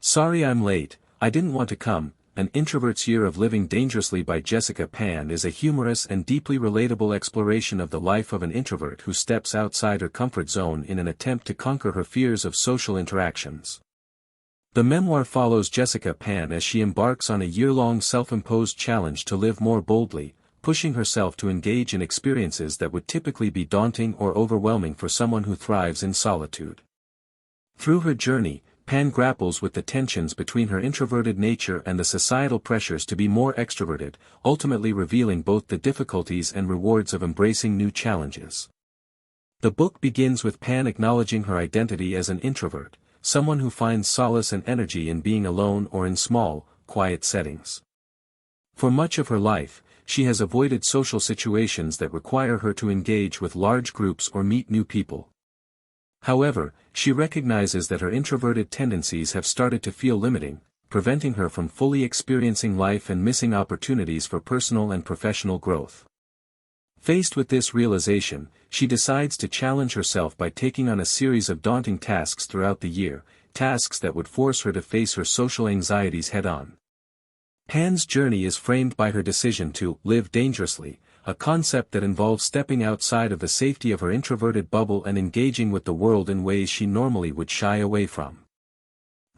Sorry I'm late, I didn't want to come. An Introvert's Year of Living Dangerously by Jessica PanThis is a humorous and deeply relatable exploration of the life of an introvert who steps outside her comfort zone in an attempt to conquer her fears of social interactions. The memoir follows Jessica PanThis as she embarks on a year-long self-imposed challenge to live more boldly, pushing herself to engage in experiences that would typically be daunting or overwhelming for someone who thrives in solitude. Through her journey, Pan grapples with the tensions between her introverted nature and the societal pressures to be more extroverted, ultimately revealing both the difficulties and rewards of embracing new challenges. The book begins with Pan acknowledging her identity as an introvert, someone who finds solace and energy in being alone or in small, quiet settings. For much of her life, she has avoided social situations that require her to engage with large groups or meet new people. However, she recognizes that her introverted tendencies have started to feel limiting, preventing her from fully experiencing life and missing opportunities for personal and professional growth. Faced with this realization, she decides to challenge herself by taking on a series of daunting tasks throughout the year, tasks that would force her to face her social anxieties head-on. Pan's journey is framed by her decision to live dangerously, a concept that involves stepping outside of the safety of her introverted bubble and engaging with the world in ways she normally would shy away from.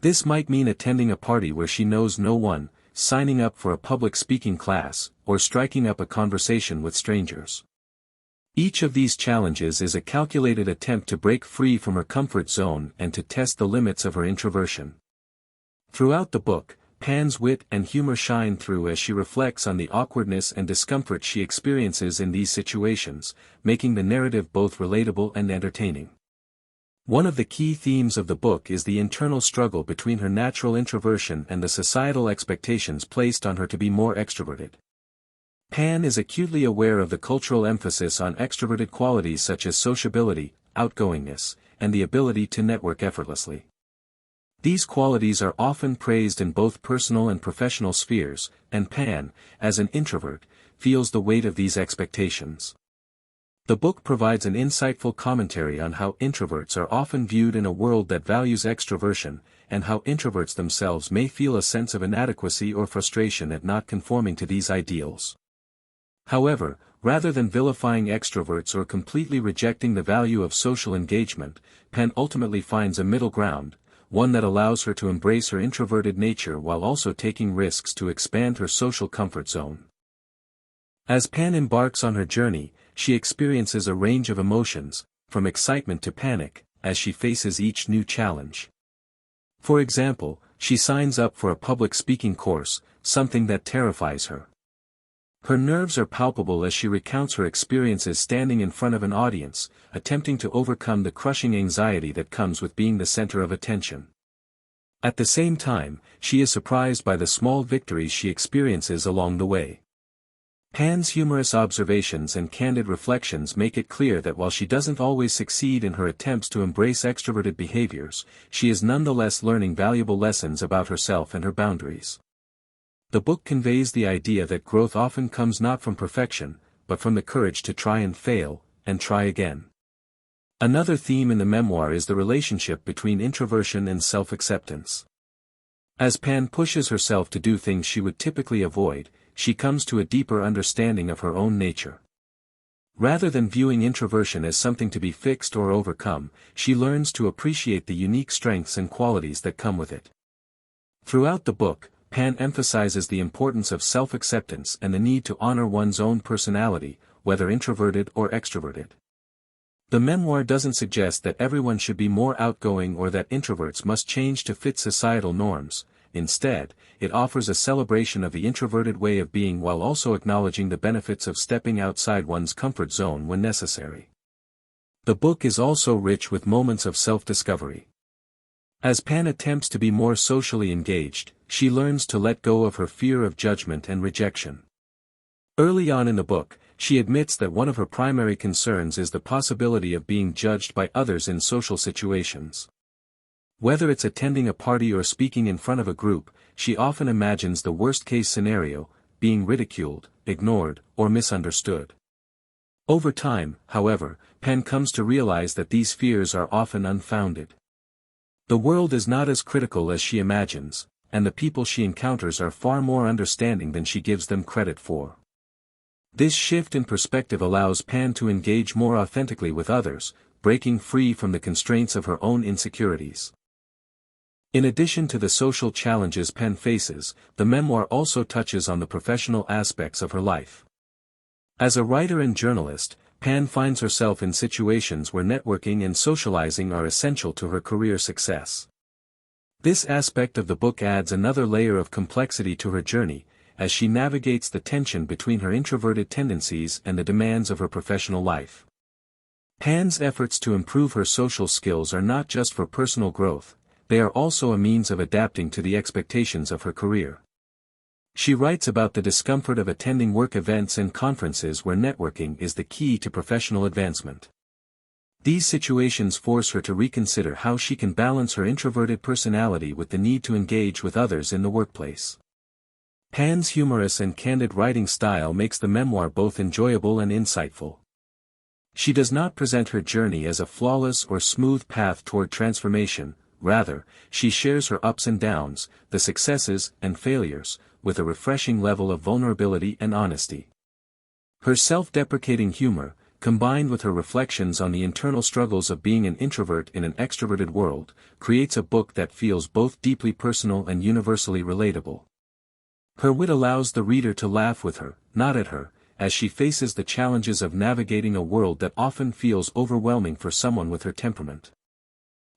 This might mean attending a party where she knows no one, signing up for a public speaking class, or striking up a conversation with strangers. Each of these challenges is a calculated attempt to break free from her comfort zone and to test the limits of her introversion. Throughout the book, Pan's wit and humor shine through as she reflects on the awkwardness and discomfort she experiences in these situations, making the narrative both relatable and entertaining. One of the key themes of the book is the internal struggle between her natural introversion and the societal expectations placed on her to be more extroverted. Pan is acutely aware of the cultural emphasis on extroverted qualities such as sociability, outgoingness, and the ability to network effortlessly. These qualities are often praised in both personal and professional spheres, and Pan, as an introvert, feels the weight of these expectations. The book provides an insightful commentary on how introverts are often viewed in a world that values extroversion, and how introverts themselves may feel a sense of inadequacy or frustration at not conforming to these ideals. However, rather than vilifying extroverts or completely rejecting the value of social engagement, Pan ultimately finds a middle ground, one that allows her to embrace her introverted nature while also taking risks to expand her social comfort zone. As Pan embarks on her journey, she experiences a range of emotions, from excitement to panic, as she faces each new challenge. For example, she signs up for a public speaking course, something that terrifies her. Her nerves are palpable as she recounts her experiences standing in front of an audience, attempting to overcome the crushing anxiety that comes with being the center of attention. At the same time, she is surprised by the small victories she experiences along the way. Pan's humorous observations and candid reflections make it clear that while she doesn't always succeed in her attempts to embrace extroverted behaviors, she is nonetheless learning valuable lessons about herself and her boundaries. The book conveys the idea that growth often comes not from perfection, but from the courage to try and fail, and try again. Another theme in the memoir is the relationship between introversion and self-acceptance. As Pan pushes herself to do things she would typically avoid, she comes to a deeper understanding of her own nature. Rather than viewing introversion as something to be fixed or overcome, she learns to appreciate the unique strengths and qualities that come with it. Throughout the book, Pan emphasizes the importance of self-acceptance and the need to honor one's own personality, whether introverted or extroverted. The memoir doesn't suggest that everyone should be more outgoing or that introverts must change to fit societal norms. Instead, it offers a celebration of the introverted way of being while also acknowledging the benefits of stepping outside one's comfort zone when necessary. The book is also rich with moments of self-discovery. As Pan attempts to be more socially engaged, she learns to let go of her fear of judgment and rejection. Early on in the book, she admits that one of her primary concerns is the possibility of being judged by others in social situations. Whether it's attending a party or speaking in front of a group, she often imagines the worst-case scenario, being ridiculed, ignored, or misunderstood. Over time, however, Pan comes to realize that these fears are often unfounded. The world is not as critical as she imagines, and the people she encounters are far more understanding than she gives them credit for. This shift in perspective allows Pan to engage more authentically with others, breaking free from the constraints of her own insecurities. In addition to the social challenges Pan faces, the memoir also touches on the professional aspects of her life. As a writer and journalist, Pan finds herself in situations where networking and socializing are essential to her career success. This aspect of the book adds another layer of complexity to her journey, as she navigates the tension between her introverted tendencies and the demands of her professional life. Pan's efforts to improve her social skills are not just for personal growth, they are also a means of adapting to the expectations of her career. She writes about the discomfort of attending work events and conferences where networking is the key to professional advancement. These situations force her to reconsider how she can balance her introverted personality with the need to engage with others in the workplace. Pan's humorous and candid writing style makes the memoir both enjoyable and insightful. She does not present her journey as a flawless or smooth path toward transformation, rather, she shares her ups and downs, the successes and failures, with a refreshing level of vulnerability and honesty. Her self-deprecating humor, combined with her reflections on the internal struggles of being an introvert in an extroverted world, creates a book that feels both deeply personal and universally relatable. Her wit allows the reader to laugh with her, not at her, as she faces the challenges of navigating a world that often feels overwhelming for someone with her temperament.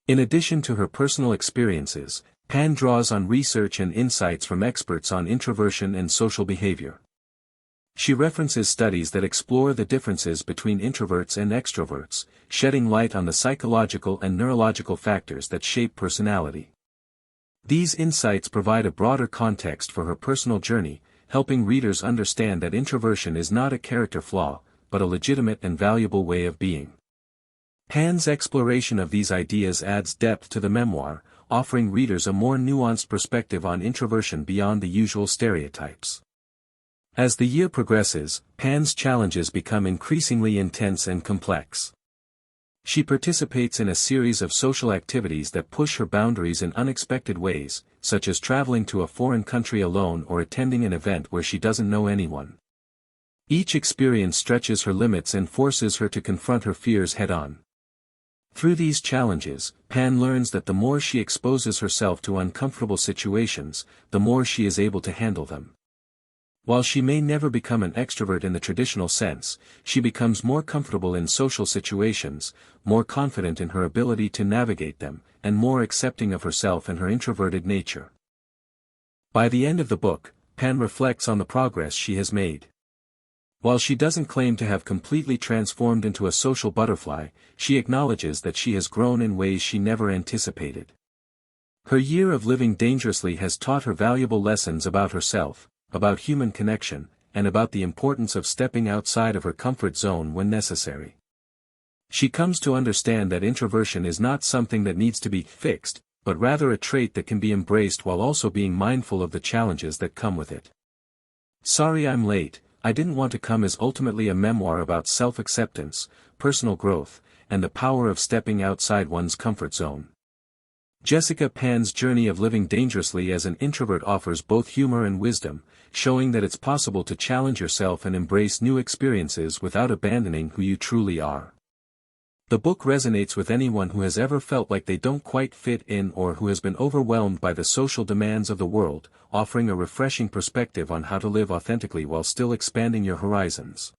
In addition to her personal experiences, Pan draws on research and insights from experts on introversion and social behavior. She references studies that explore the differences between introverts and extroverts, shedding light on the psychological and neurological factors that shape personality. These insights provide a broader context for her personal journey, helping readers understand that introversion is not a character flaw, but a legitimate and valuable way of being. Pan's exploration of these ideas adds depth to the memoir, offering readers a more nuanced perspective on introversion beyond the usual stereotypes. As the year progresses, Pan's challenges become increasingly intense and complex. She participates in a series of social activities that push her boundaries in unexpected ways, such as traveling to a foreign country alone or attending an event where she doesn't know anyone. Each experience stretches her limits and forces her to confront her fears head-on. Through these challenges, Pan learns that the more she exposes herself to uncomfortable situations, the more she is able to handle them. While she may never become an extrovert in the traditional sense, she becomes more comfortable in social situations, more confident in her ability to navigate them, and more accepting of herself and her introverted nature. By the end of the book, Pan reflects on the progress she has made. While she doesn't claim to have completely transformed into a social butterfly, she acknowledges that she has grown in ways she never anticipated. Her year of living dangerously has taught her valuable lessons about herself, about human connection, and about the importance of stepping outside of her comfort zone when necessary. She comes to understand that introversion is not something that needs to be fixed, but rather a trait that can be embraced while also being mindful of the challenges that come with it. Sorry I'm Late, I Didn't Want to Come is ultimately a memoir about self-acceptance, personal growth, and the power of stepping outside one's comfort zone. Jessica Pan's journey of living dangerously as an introvert offers both humor and wisdom, showing that it's possible to challenge yourself and embrace new experiences without abandoning who you truly are. The book resonates with anyone who has ever felt like they don't quite fit in or who has been overwhelmed by the social demands of the world, offering a refreshing perspective on how to live authentically while still expanding your horizons.